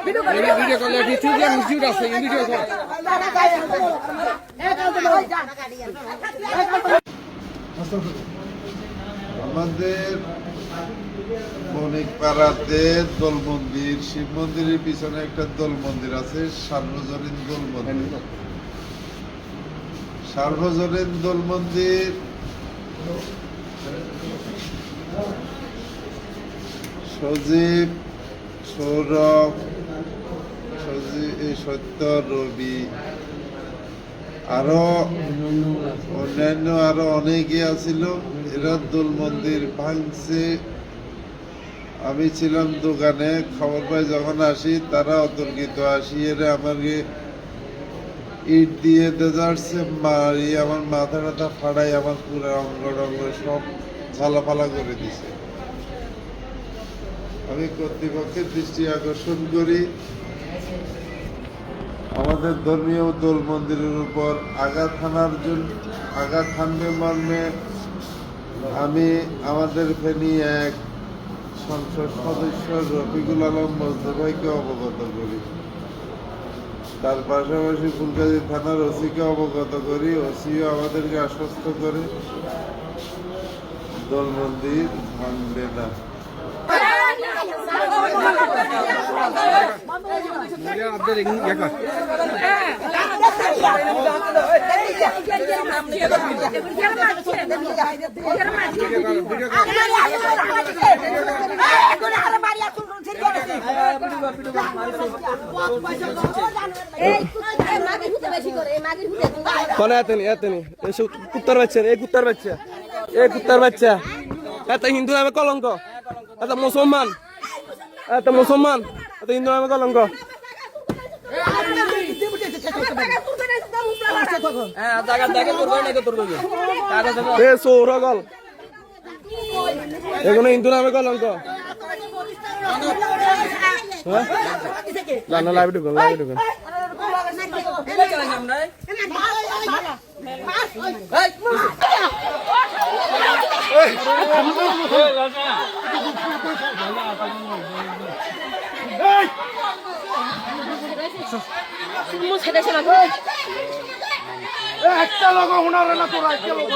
Video করলে music আছে video কর। আমাদের বণিক পাড়াতে দোল মন্দির, শিব মন্দিরের পিছনে একটা দোল মন্দির আছে, সার্বজনীন দোল মন্দির। সার্বজনীন দোল মন্দির সজীব, সৌরভ, সত্য, রবি আরো অন্যান্য আরো অনেকে আছিল। এরা দোল মন্দির ভাঙছে। আমি ছিলাম দোকানে, খবর পাই যখন আসি তারা অতর্কিত আসি এরা আমাকে ইট দিয়ে দেজারছে, মারি আমার মাথা টাথা ফাড়াই আমার পুরো অঙ্গ টঙ্গ সব ঝালাফালা করে দিছে। আমি কর্তৃপক্ষের দৃষ্টি আকর্ষণ করি আমাদের ধর্মীয় দোল মন্দিরের উপর আঘাত হানবে মর্মে আমি আমাদের ফেনী এক সংসদ সদস্য রফিকুল আলম মোস্তফাকে অবগত করি। তার পাশাপাশি ফুলগাজী থানার ওসিকে অবগত করি। ওসিও আমাদেরকে আশ্বস্ত করে দোল মন্দির ভাঙবে না। কুত্তার বাচ্চা এই কুত্তার বাচ্চা এত হিন্দু নামে কলঙ্ক, এত মুসলমান, এত মুসলমান, এত হিন্দু নামে কলঙ্ক। সৌরগল এগুলো হিন্দু নামে কলঙ্ক। লাইভ ঢুকুন, লাইভ ঢুকুন। একটা লোক উনারে না তোরা একটা লোক